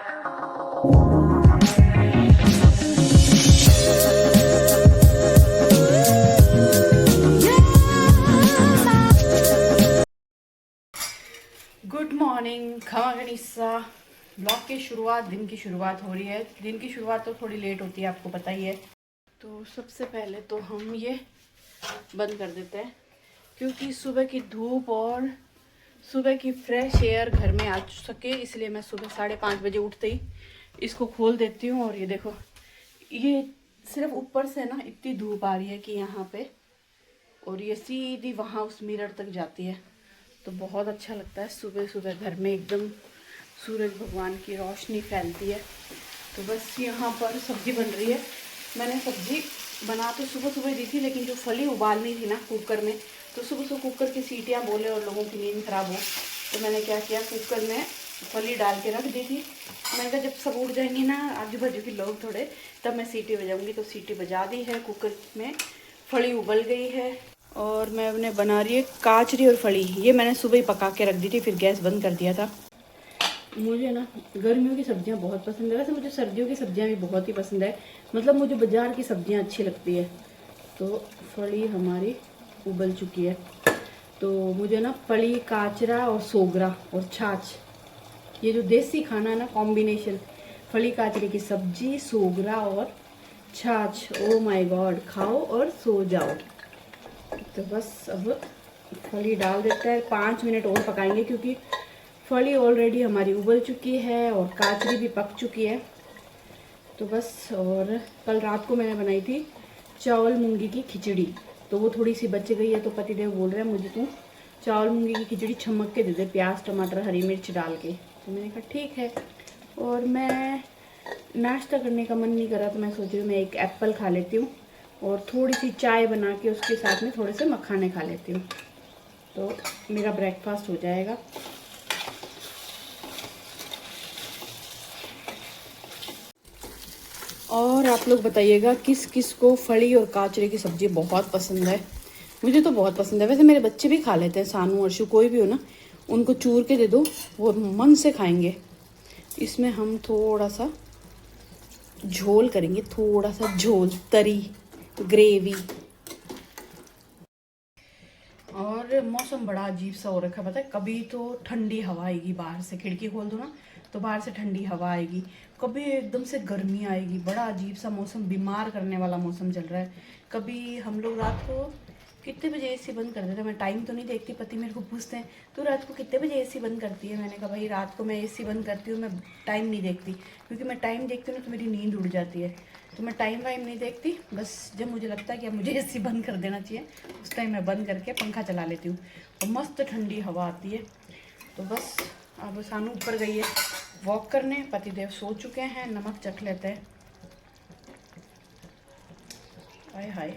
Good morning खमा गणिसा। Blog की शुरुआत, दिन की शुरुआत हो रही है। दिन की शुरुआत तो थोड़ी लेट होती है, आपको पता ही है। तो सबसे पहले तो हम ये बंद कर देते हैं, क्योंकि सुबह की धूप और सुबह की फ्रेश एयर घर में आ सके, इसलिए मैं सुबह 5:30 बजे उठते ही इसको खोल देती हूँ। और ये देखो, ये सिर्फ ऊपर से ना इतनी धूप आ रही है कि यहाँ पे, और ये सीधी वहाँ उस मिरर तक जाती है। तो बहुत अच्छा लगता है सुबह सुबह घर में, एकदम सूरज भगवान की रोशनी फैलती है। तो बस यहाँ पर सब्ज़ी बन रही है। मैंने सब्ज़ी बना तो सुबह सुबह दी थी, लेकिन जो फली उबालनी थी ना कुकर में, तो सुबह सुबह कुकर की सीटियाँ बोले और लोगों की नींद खराब हो, तो मैंने क्या किया, कुकर में फली डाल के रख दी थी। मैंने कहा जब सब उठ जाएंगी ना आजू बाजू के लोग थोड़े, तब मैं सीटी बजाऊँगी। तो सीटी बजा दी है, कुकर में फली उबल गई है। और मैं उन्हें बना रही है काचरी और फली। ये मैंने सुबह ही पका के रख दी थी, फिर गैस बंद कर दिया था। मुझे ना गर्मियों की सब्जियां बहुत पसंद है, वैसे मुझे सर्दियों की सब्जियां भी बहुत ही पसंद है। मतलब मुझे बाज़ार की सब्जियां अच्छी लगती है। तो फली हमारी उबल चुकी है। तो मुझे ना फली, काचरा और सोगरा और छाछ, ये जो देसी खाना है ना, कॉम्बिनेशन, फली काचरे की सब्जी, सोगरा और छाछ, ओ माय गॉड, खाओ और सो जाओ। तो बस अब फली डाल देते हैं, 5 मिनट और पकाएंगे, क्योंकि फली ऑलरेडी हमारी उबल चुकी है और काचरी भी पक चुकी है। तो बस, और कल रात को मैंने बनाई थी चावल मूंगी की खिचड़ी, तो वो थोड़ी सी बच गई है। तो पतिदेव बोल रहे हैं मुझे तू चावल मूंगी की खिचड़ी छमक के दे दे, प्याज टमाटर हरी मिर्च डाल के। तो मैंने कहा ठीक है। और मैं नाश्ता करने का मन नहीं करा, तो मैं सोच रही हूँ मैं एक एप्पल खा लेती हूँ और थोड़ी सी चाय बना के उसके साथ में थोड़े से मखाने खा लेती हूँ, तो मेरा ब्रेकफास्ट हो जाएगा। और आप लोग बताइएगा किस किस को फली और काचरे की सब्ज़ी बहुत पसंद है। मुझे तो बहुत पसंद है, वैसे मेरे बच्चे भी खा लेते हैं, सानू अर्शु कोई भी हो ना, उनको चूर के दे दो वो मन से खाएंगे। इसमें हम थोड़ा सा झोल करेंगे, थोड़ा सा झोल, तरी ग्रेवी। और मौसम बड़ा अजीब सा हो रखा है, पता है। कभी तो ठंडी हवा आएगी, बाहर से खिड़की खोल दो ना तो बाहर से ठंडी हवा आएगी, कभी एकदम से गर्मी आएगी। बड़ा अजीब सा मौसम, बीमार करने वाला मौसम चल रहा है। कभी हम लोग रात को कितने बजे एसी बंद कर देते हैं, मैं टाइम तो नहीं देखती, पति मेरे को पूछते हैं तो रात को कितने बजे एसी बंद करती है। मैंने कहा भाई रात को मैं एसी बंद करती हूँ, मैं टाइम नहीं देखती, क्योंकि मैं टाइम देखती हूँ ना तो मेरी नींद उड़ जाती है। तो मैं टाइम वाइम नहीं देखती, बस जब मुझे लगता है कि अब मुझे एसी बंद कर देना चाहिए, उस टाइम मैं बंद करके पंखा चला लेती हूँ और मस्त ठंडी हवा आती है। तो बस अब सानू ऊपर गई है वॉक करने, पतिदेव सो चुके हैं। नमक चख लेते हैं। हाय हाय,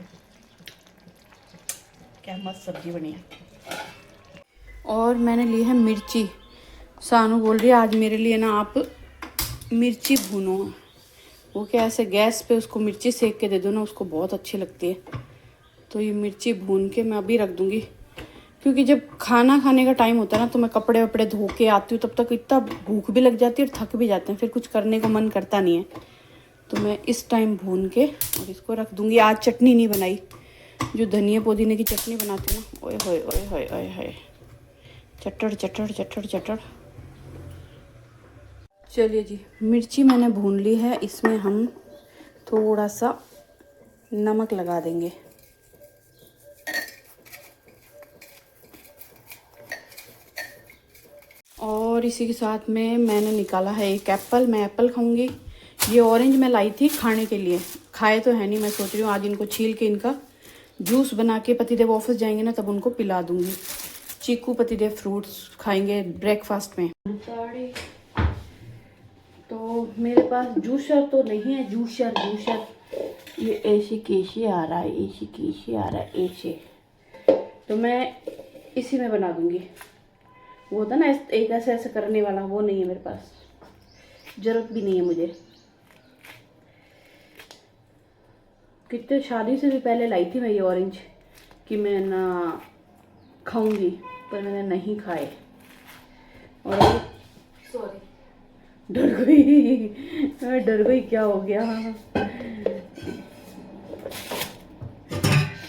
क्या मस्त सब्जी बनी है। और मैंने ली है मिर्ची। सानू बोल रही है आज मेरे लिए ना आप मिर्ची भूनो। वो क्या, ऐसे गैस पे उसको मिर्ची सेक के दे दो ना, उसको बहुत अच्छी लगती है। तो ये मिर्ची भून के मैं अभी रख दूँगी, क्योंकि जब खाना खाने का टाइम होता है ना तो मैं कपड़े वपड़े धो के आती हूँ, तब तक इतना भूख भी लग जाती है और थक भी जाते हैं, फिर कुछ करने को मन करता नहीं है। तो मैं इस टाइम भून के और इसको रख दूँगी। आज चटनी नहीं बनाई, जो धनिया पुदीने की चटनी बनाती हूँ ना, ओए होए ओए होए ओए होए, चटर चटर चटर चटर। चलिए जी, मिर्ची मैंने भून ली है, इसमें हम थोड़ा सा नमक लगा देंगे। और इसी के साथ में मैंने निकाला है एक एप्पल, मैं एप्पल खाऊंगी। ये ऑरेंज मैं लाई थी खाने के लिए, खाए तो है नहीं, मैं सोच रही हूँ आज इनको छील के इनका जूस बना के पतिदेव ऑफिस जाएंगे ना तब उनको पिला दूंगी। चीकू पतिदेव फ्रूट्स खाएंगे ब्रेकफास्ट में। तो मेरे पास जूसर तो नहीं है, जूसर ये ऐसे कैसे आ रहा है, ऐसे कैसे आ रहा है, ऐसे। तो मैं इसी में बना दूंगी। वो होता ना एक ऐसे ऐसे करने वाला, वो नहीं है मेरे पास, जरूरत भी नहीं है मुझे। कितने शादी से भी पहले लाई थी मैं ये ऑरेंज, कि मैं ना खाऊंगी, पर मैंने नहीं खाए। और सॉरी, डर गई, मैं डर गई, क्या हो गया?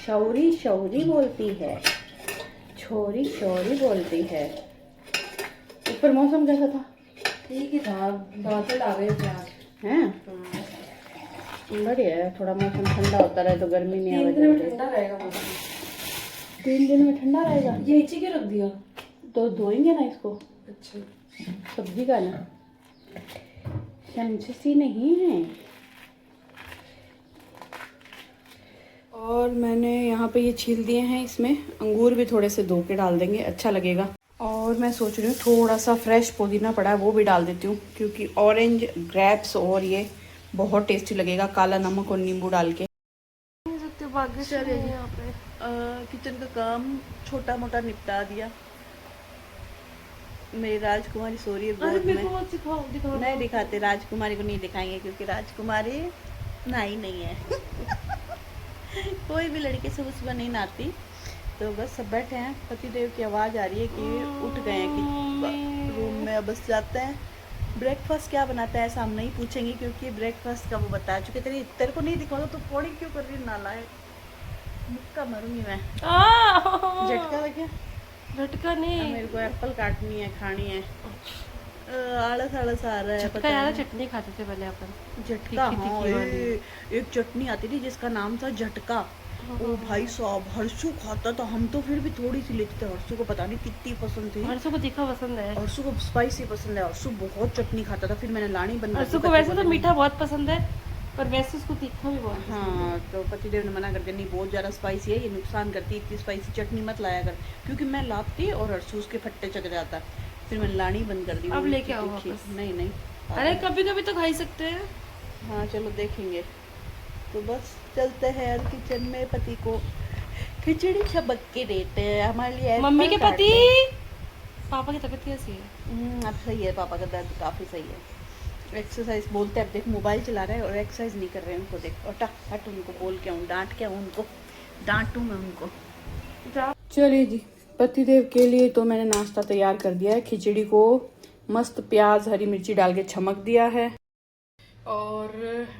शौरी शौरी बोलती है, छोरी शौरी बोलती है। ऊपर मौसम कैसा था? ठीक ही था, बादल आ गए थे आज हैं? बढ़िया है, थोड़ा मौसम ठंडा होता रहे तो गर्मी नहीं आवे। 3 दिन में ठंडा रहेगा मौसम। 3 दिन में ठंडा रहेगा? ये नीचे क्यों रख दिया? तो धोएंगे ना इसको, अच्छा, सब्जी का ना, सेंसिसी नहीं है। और मैंने यहाँ पे ये छील दिए हैं, इसमें अंगूर भी थोड़े से धो के डाल देंगे, अच्छा लगेगा। और मैं सोच रही हूँ थोड़ा सा फ्रेश पुदीना पड़ा है वो भी डाल देती हूँ, क्योंकि ऑरेंज ग्रेप्स और ये बहुत टेस्टी लगेगा काला नमक और नींबू डाल के। चलिए यहाँ पे किचन का काम छोटा मोटा निपटा दिया। मेरी राजकुमारी सो रही है गोद में। दिखाओ। नहीं दिखाते, राजकुमारी को नहीं दिखाएंगे क्योंकि राजकुमारी नहाई नहीं है। कोई भी लड़के से सुबह नहीं नहाती। तो बस सब बैठे हैं, पतिदेव की आवाज़ आ रही है कि उठ गए हैं कि रूम में। अब बस जाते हैं। ब्रेकफास्ट क्या बनाता है ऐसा हम नहीं पूछेंगे, क्योंकि ब्रेकफास्ट का वो बता चुके। तेरे को नहीं दिखाओ तो पौड़ी क्यों कर रही है? नाला है, मुक्का मारूंगी मैं। झटका लगे? झटका नहीं, मेरे को एप्पल काटनी है, खानी है। आलस आलस आ रहा है। झटका यार, चटनी खाते थे पहले अपन। झटका, हाँ, एक चटनी आती थी जिसका नाम था झटका। ओ भाई साहब, हर्षू खाता था, हम तो फिर भी थोड़ी सी लेते थे। हर्षू को पता नहीं कितनी पसंद थी। हर्षू को तीखा पसंद है, हर्षू को स्पाइसी पसंद है। हर्षू बहुत चटनी खाता था, फिर मैंने लानी बंद कर दी। हर्षू को वैसे तो मीठा बहुत पसंद है, पर वैसे उसको तीखा भी बहुत पसंद है। हाँ, तो पतिदेव ने मना कर दिया, नहीं बहुत ज़्यादा स्पाइसी है, ये नुकसान करती है, इतनी स्पाइसी चटनी मत लाया कर। क्योंकि मैं लाती और हर्षू उसके फट्टे चक जाता, फिर मैंने लानी बंद कर दी। अब लेके आओ वापस। नहीं, अरे कभी कभी तो खा ही सकते हैं। हाँ चलो देखेंगे। तो बस चलते हैं यार किचन में। पति को खिचड़ी छबक के देते हैं हमारे लिए। मम्मी के पति, पापा की तबीयत कैसी है? अब सही है, पापा का दर्द काफ़ी सही है। एक्सरसाइज बोलते हैं, अब देख मोबाइल चला रहे हैं और एक्सरसाइज नहीं कर रहे हैं। उनको देख, और हट, उनको बोल के आऊँ, डांट के आऊँ उनको, डांटूँ मैं उनको। चलिए जी, पतिदेव के लिए तो मैंने नाश्ता तैयार कर दिया है। खिचड़ी को मस्त प्याज हरी मिर्ची डाल के छमक दिया है। और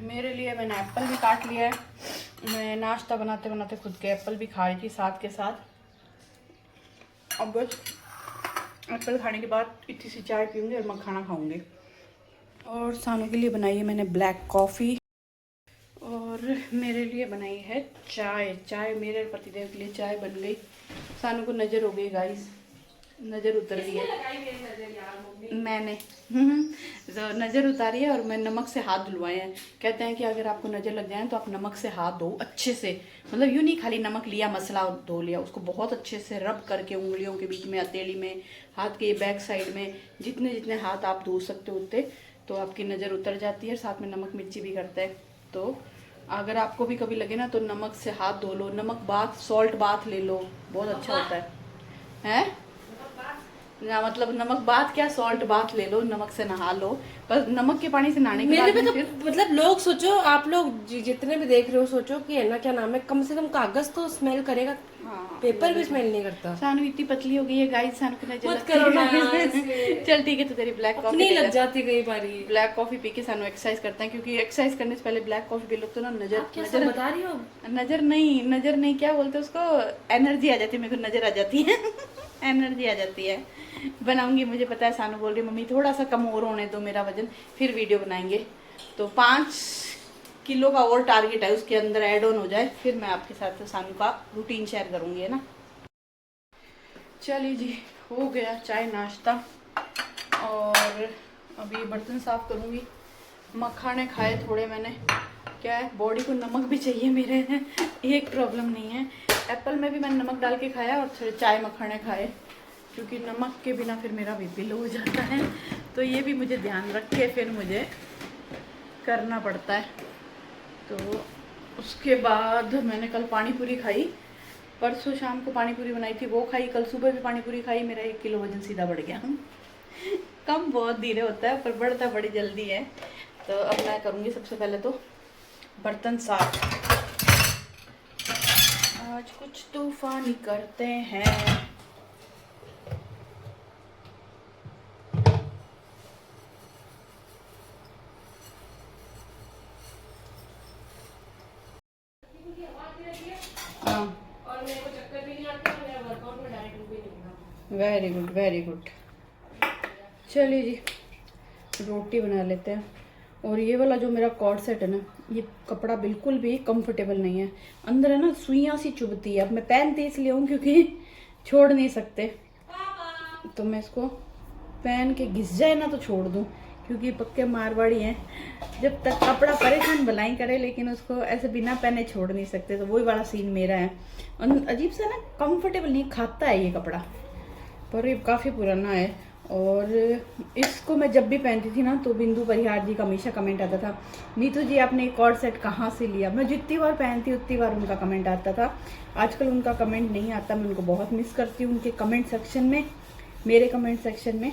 मेरे लिए मैंने एप्पल भी काट लिया है। मैं नाश्ता बनाते बनाते खुद के एप्पल भी खा रही थी साथ के साथ। अब बस एप्पल खाने के बाद इतनी सी चाय पीऊँगी और मखाना खाऊंगी। और सानू के लिए बनाई है मैंने ब्लैक कॉफ़ी, और मेरे लिए बनाई है चाय। मेरे पतिदेव के लिए चाय बन गई। सानू को नज़र हो गई गाइस, नज़र उतर रही है। मैंने तो नज़र उतारी है और मैं नमक से हाथ धुलवाए हैं। कहते हैं कि अगर आपको नज़र लग जाए तो आप नमक से हाथ धो अच्छे से, मतलब यूँ नहीं खाली नमक लिया मसला धो लिया, उसको बहुत अच्छे से रब करके उंगलियों के बीच में, हथेली में, हाथ के बैक साइड में, जितने हाथ आप धो सकते हो उतने, तो आपकी नज़र उतर जाती है। साथ में नमक मिर्ची भी करता है। तो अगर आपको भी कभी लगे ना तो नमक से हाथ धो लो, नमक बाथ, सॉल्ट बाथ ले लो, बहुत अच्छा होता है। हैं ना, मतलब नमक बाथ क्या, सॉल्ट बाथ ले लो, नमक से नहा लो। पर नमक के पानी से नहाने के बाद तो मतलब लोग सोचो, आप लोग जितने भी देख रहे हो सोचो कि है ना, क्या नाम है, कम से कम कागज तो स्मेल करेगा। हाँ, पेपर भी स्मेल नहीं करता। सानू इतनी पतली हो गई है गाइस, सानू को नजर मत करो ना। चल ठीक है, तो तेरी ब्लैक कॉफी नहीं लग जाती कई बारी। ब्लैक कॉफी पी के सानू एक्सरसाइज करते हैं, क्योंकि एक्सरसाइज करने से पहले ब्लैक कॉफी पी लो तो ना नजर बता रही हो, नजर नहीं क्या बोलते उसको, एनर्जी आ जाती है। मेरे को नजर आ जाती है एनर्जी आ जाती है। बनाऊंगी, मुझे पता है। सानू बोल रही मम्मी थोड़ा सा कम और होने दो मेरा वजन, फिर वीडियो बनाएंगे। तो 5 किलो का और टारगेट है, उसके अंदर ऐड ऑन हो जाए, फिर मैं आपके साथ सानू का रूटीन शेयर करूंगी, है ना। चलिए जी, हो गया चाय नाश्ता, और अभी बर्तन साफ करूंगी। मखाने खाए थोड़े मैंने, क्या है, बॉडी को नमक भी चाहिए मेरे एक प्रॉब्लम नहीं है। एप्पल में भी मैंने नमक डाल के खाया और थोड़े चाय मखाने खाए, क्योंकि नमक के बिना फिर मेरा बीपी लो हो जाता है। तो ये भी मुझे ध्यान रख के फिर मुझे करना पड़ता है। तो उसके बाद मैंने कल पानी पूरी खाई, परसों शाम को पानी पूरी बनाई थी, वो खाई। कल सुबह भी पानी पूरी खाई। मेरा 1 किलो वजन सीधा बढ़ गया। कम बहुत धीरे होता है पर बढ़ता बड़ी जल्दी है। तो अब मैं करूँगी सबसे पहले तो बर्तन साफ। आज कुछ तूफानी करते हैं। Very good very good. चलिए जी, रोटी बना लेते हैं। और ये वाला जो मेरा कॉर्ड सेट है ना, ये कपड़ा बिल्कुल भी कंफर्टेबल नहीं है, अंदर है ना सुइयाँ सी चुभती है। अब मैं पहनती इसलिए हूँ क्योंकि छोड़ नहीं सकते, तो मैं इसको पहन के घिस जाए ना तो छोड़ दूँ, क्योंकि पक्के मारवाड़ी हैं, जब तक कपड़ा परेशान भलाई करे लेकिन उसको ऐसे बिना पहने छोड़ नहीं सकते। तो वही वाला सीन मेरा है। अजीब सा ना, कंफर्टेबल नहीं, खाता है ये कपड़ा, पर ये काफ़ी पुराना है। और इसको मैं जब भी पहनती थी ना तो बिंदु परिहार जी का हमेशा कमेंट आता था, नीतू जी आपने एक कॉर्ड सेट कहाँ से लिया। मैं जितनी बार पहनती उतनी बार उनका कमेंट आता था। आजकल उनका कमेंट नहीं आता, मैं उनको बहुत मिस करती हूँ। उनके कमेंट सेक्शन में, मेरे कमेंट सेक्शन में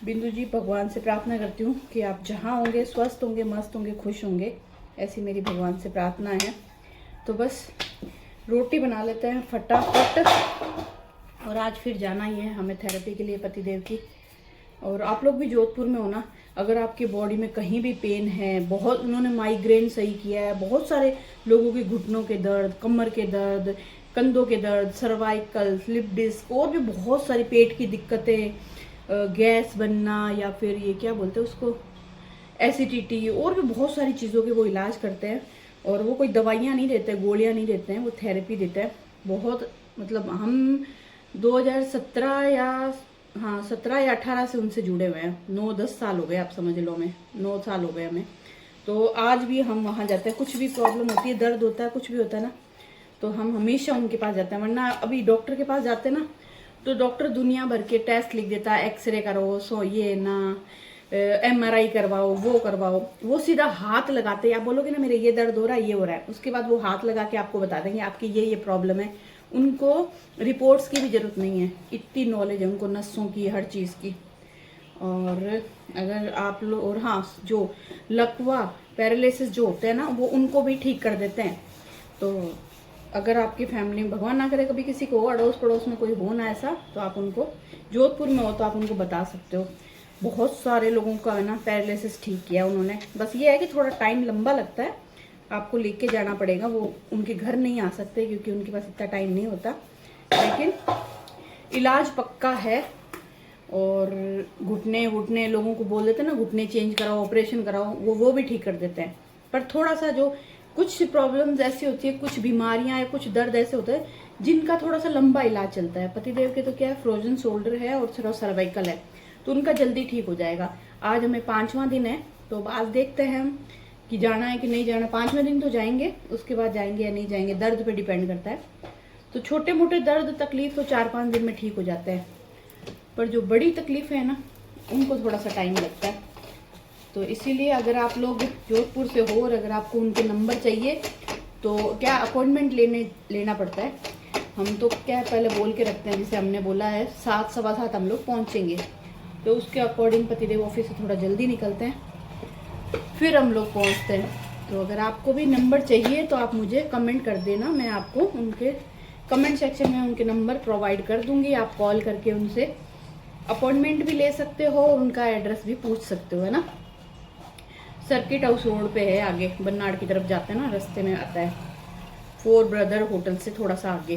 बिंदु जी भगवान से प्रार्थना करती हूँ कि आप जहाँ होंगे स्वस्थ होंगे, मस्त होंगे, खुश होंगे, ऐसी मेरी भगवान से प्रार्थना है। तो बस रोटी बना लेते हैं फटाफट, और आज फिर जाना ही है हमें थेरेपी के लिए पतिदेव की। और आप लोग भी जोधपुर में हो ना, अगर आपकी बॉडी में कहीं भी पेन है, बहुत उन्होंने माइग्रेन सही किया है, बहुत सारे लोगों के घुटनों के दर्द, कमर के दर्द, कंधों के दर्द, सर्वाइकल, स्लिप डिस्क, और भी बहुत सारी पेट की दिक्कतें, गैस बनना, या फिर ये क्या बोलते हैं उसको, एसिडिटी, और भी बहुत सारी चीज़ों के वो इलाज करते हैं। और वो कोई दवाइयाँ नहीं देते, गोलियाँ नहीं देते हैं, वो थेरेपी देते हैं। बहुत मतलब हम 2017 या 17 या 18 से उनसे जुड़े हुए हैं। 9-10 साल हो गए, आप समझ लो, हमें 9 साल हो गए हमें। तो आज भी हम वहाँ जाते हैं, कुछ भी प्रॉब्लम होती है, दर्द होता है, कुछ भी होता है ना, तो हम हमेशा उनके पास जाते हैं। वरना अभी डॉक्टर के पास जाते हैं ना, तो डॉक्टर दुनिया भर के टेस्ट लिख देता है, एक्सरे करो, सो ये ना, MRI करवाओ, वो करवाओ। वो सीधा हाथ लगाते हैं, आप बोलोगे ना मेरे ये दर्द हो रहा है, ये हो रहा है, उसके बाद वो हाथ लगा के आपको बता देंगे आपकी ये प्रॉब्लम है। उनको रिपोर्ट्स की भी ज़रूरत नहीं है, इतनी नॉलेज है उनको नसों की, हर चीज़ की। और अगर आप लोग, और हाँ, जो लकवा पैरालिसिस जो होते हैं ना, वो उनको भी ठीक कर देते हैं। तो अगर आपकी फैमिली में, भगवान ना करे कभी किसी को अड़ोस पड़ोस में कोई हो ना ऐसा, तो आप उनको, जोधपुर में हो तो आप उनको बता सकते हो। बहुत सारे लोगों का है ना पैरालिसिस ठीक किया उन्होंने। बस ये है कि थोड़ा टाइम लंबा लगता है, आपको लेके जाना पड़ेगा, वो उनके घर नहीं आ सकते क्योंकि उनके पास इतना टाइम नहीं होता, लेकिन इलाज पक्का है। और घुटने लोगों को बोल देते हैं ना, घुटने चेंज कराओ, ऑपरेशन कराओ, वो भी ठीक कर देते हैं। पर थोड़ा सा जो कुछ प्रॉब्लम्स ऐसी होती है, कुछ बीमारियां या कुछ दर्द ऐसे होते हैं जिनका थोड़ा सा लंबा इलाज चलता है। पतिदेव के तो क्या है, फ्रोजन शोल्डर है और थोड़ा सर्वाइकल है, तो उनका जल्दी ठीक हो जाएगा। आज हमें 5वां दिन है, तो आज देखते हैं हम कि जाना है कि नहीं जाना। 5वें दिन तो जाएंगे, उसके बाद जाएंगे या नहीं जाएंगे, दर्द पे डिपेंड करता है। तो छोटे मोटे दर्द तकलीफ तो 4-5 दिन में ठीक हो जाते हैं, पर जो बड़ी तकलीफ है ना, उनको थोड़ा सा टाइम लगता है। तो इसीलिए अगर आप लोग जोधपुर से हो और अगर आपको उनके नंबर चाहिए, तो क्या अपॉइंटमेंट लेना पड़ता है। हम तो क्या पहले बोल के रखते हैं, जैसे हमने बोला है 7, 7:15 हम लोग पहुँचेंगे, तो उसके अकॉर्डिंग पतिदेव ऑफिस से थोड़ा जल्दी निकलते हैं, फिर हम लोग पहुँचते हैं। तो अगर आपको भी नंबर चाहिए तो आप मुझे कमेंट कर देना, मैं आपको उनके कमेंट सेक्शन में उनके नंबर प्रोवाइड कर दूंगी। आप कॉल करके उनसे अपॉइंटमेंट भी ले सकते हो और उनका एड्रेस भी पूछ सकते हो, है ना। सर्किट हाउस रोड पे है, आगे बन्नाड़ की तरफ जाते हैं ना, रास्ते में आता है, 4 ब्रदर होटल से थोड़ा सा आगे।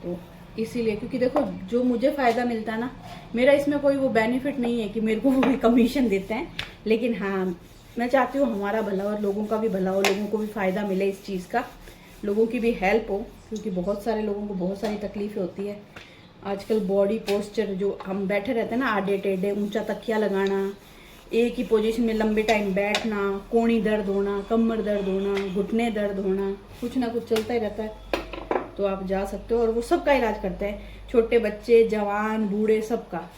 तो इसीलिए, क्योंकि देखो जो मुझे फ़ायदा मिलता है ना, मेरा इसमें कोई वो बेनिफिट नहीं है कि मेरे को वो भी कमीशन देते हैं, लेकिन हाँ मैं चाहती हूँ हमारा भला और लोगों का भी भला हो, लोगों को भी फ़ायदा मिले इस चीज़ का, लोगों की भी हेल्प हो, क्योंकि बहुत सारे लोगों को बहुत सारी तकलीफ़ें होती है आजकल। बॉडी पोस्चर, जो हम बैठे रहते हैं ना आडे टेढ़े, ऊंचा तकिया लगाना, एक ही पोजीशन में लंबे टाइम बैठना, कोहनी दर्द होना, कमर दर्द होना, घुटने दर्द होना, कुछ ना कुछ चलता ही रहता है। तो आप जा सकते हो, और वो सब का इलाज करते हैं, छोटे बच्चे, जवान, बूढ़े, सबका।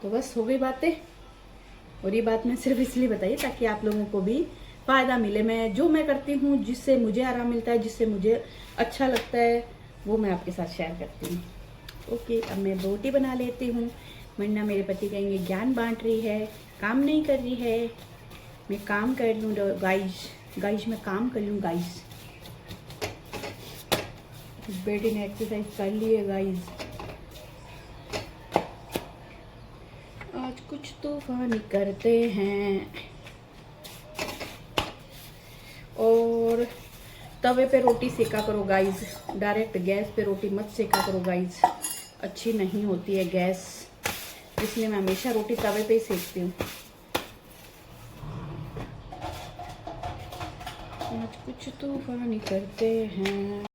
तो बस हो गई बातें, और ये बात मैं सिर्फ इसलिए बताइए ताकि आप लोगों को भी फ़ायदा मिले। मैं जो मैं करती हूँ, जिससे मुझे आराम मिलता है, जिससे मुझे अच्छा लगता है, वो मैं आपके साथ शेयर करती हूँ। ओके, अब मैं रोटी बना लेती हूँ, वरना मेरे पति कहेंगे ज्ञान बांट रही है, काम नहीं कर रही है। मैं काम कर लूँ गाइस, मैं काम कर लूँ गाइस। बेटी ने एक्सरसाइज कर ली है गाइस। आज कुछ तूफानी करते हैं। और तवे पे रोटी सेका करो गाइस, डायरेक्ट गैस पे रोटी मत सेका करो गाइस, अच्छी नहीं होती है गैस, इसलिए मैं हमेशा रोटी तवे पे ही सेकती हूँ। आज कुछ तूफान करते हैं।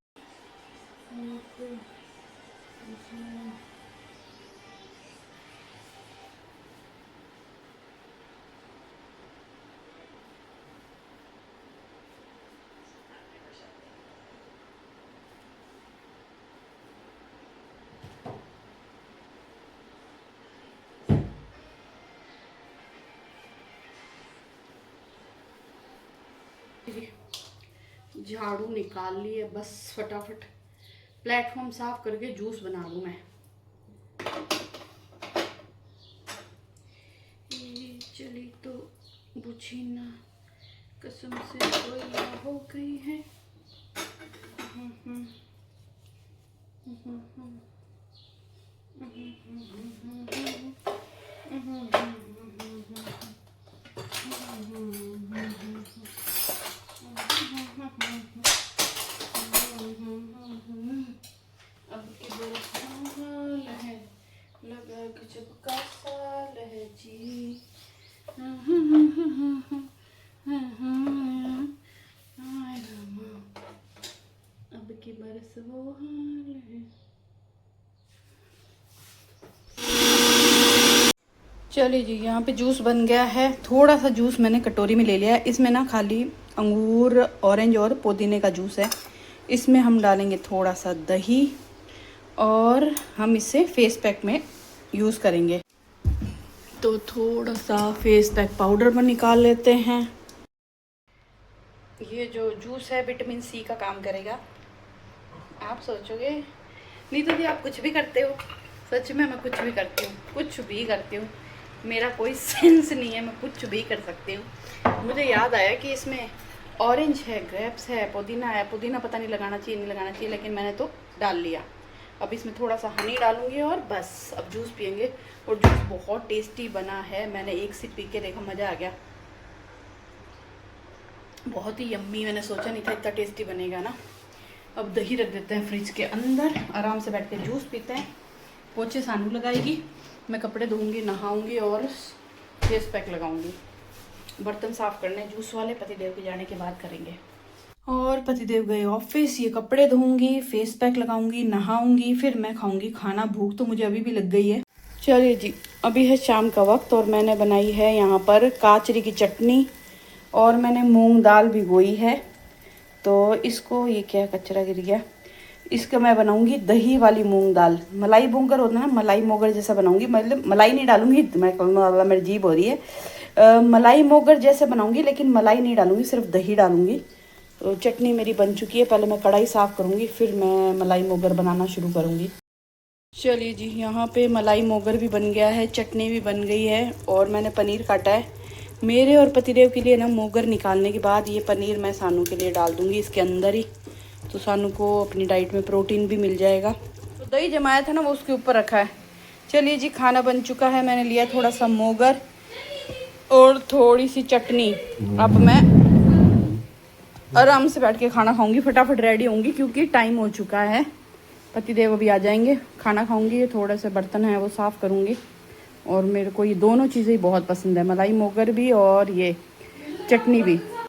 झाड़ू निकाल लिए, बस फटाफट प्लेटफॉर्म साफ करके जूस बना लूँ मैं। चली तो बुझीना कसम से कोई हो गई है। अब की बरस है लगा गजब का साल है जी। अब की बरस वो हाल है। चलिए जी, यहाँ पे जूस बन गया है। थोड़ा सा जूस मैंने कटोरी में ले लिया है। इसमें ना खाली अंगूर, ऑरेंज और पुदीने का जूस है। इसमें हम डालेंगे थोड़ा सा दही और हम इसे फेस पैक में यूज़ करेंगे। तो थोड़ा सा फेस पैक पाउडर में निकाल लेते हैं। ये जो जूस है विटामिन सी का काम करेगा। आप सोचोगे नीतू जी आप कुछ भी करते हो। सच में मैं कुछ भी करती हूँ, कुछ भी करती हूँ। मेरा कोई सेंस नहीं है, मैं कुछ भी कर सकती हूँ। मुझे याद आया कि इसमें ऑरेंज है, ग्रेप्स है, पुदीना है। पुदीना पता नहीं लगाना चाहिए नहीं लगाना चाहिए, लेकिन मैंने तो डाल लिया। अब इसमें थोड़ा सा हनी डालूंगी और बस अब जूस पियेंगे। और जूस बहुत टेस्टी बना है। मैंने एक सिप पी के देखा, मज़ा आ गया, बहुत ही यम्मी। मैंने सोचा नहीं था इतना टेस्टी बनेगा ना। अब दही रख देते हैं फ्रिज के अंदर, आराम से बैठ के जूस पीते हैं। पोछे सानू लगाएगी, मैं कपड़े धोऊंगी, नहाऊंगी और फेस पैक लगाऊंगी। बर्तन साफ करने जूस वाले पतिदेव के जाने के बाद करेंगे। और पतिदेव गए ऑफिस, ये कपड़े धोऊंगी, फेस पैक लगाऊंगी, नहाऊंगी, फिर मैं खाऊंगी खाना। भूख तो मुझे अभी भी लग गई है। चलिए जी, अभी है शाम का वक्त और मैंने बनाई है यहाँ पर काचरी की चटनी और मैंने मूंग दाल भिगोई है। तो इसको, ये क्या कचरा गिर गया, इसका मैं बनाऊंगी दही वाली मूंग दाल। मलाई मोगर होता है ना, मलाई मोगर जैसा बनाऊंगी। मतलब मलाई नहीं डालूंगी, मैं कहूँगा मेरी जीभ हो रही है। मलाई मोगर जैसे बनाऊंगी, लेकिन मलाई नहीं डालूंगी, सिर्फ दही डालूंगी। तो चटनी मेरी बन चुकी है। पहले मैं कढ़ाई साफ़ करूंगी, फिर मैं मलाई मोगर बनाना शुरू करूंगी। चलिए जी, यहाँ पे मलाई मोगर भी बन गया है, चटनी भी बन गई है और मैंने पनीर काटा है। मेरे और पतिदेव के लिए ना मोगर निकालने के बाद ये पनीर मैं सानू के लिए डाल दूँगी इसके अंदर ही। तो सानू को अपनी डाइट में प्रोटीन भी मिल जाएगा। तो दही जमाया था ना, वो उसके ऊपर रखा है। चलिए जी, खाना बन चुका है। मैंने लिया थोड़ा सा मोगर और थोड़ी सी चटनी। अब मैं आराम से बैठ के खाना खाऊंगी, फटाफट रेडी होंगी क्योंकि टाइम हो चुका है। पतिदेव अभी आ जाएंगे, खाना खाऊंगी, थोड़े से बर्तन हैं वो साफ़ करूंगी। और मेरे को ये दोनों चीज़ें बहुत पसंद है, मलाई मोगर भी और ये चटनी भी।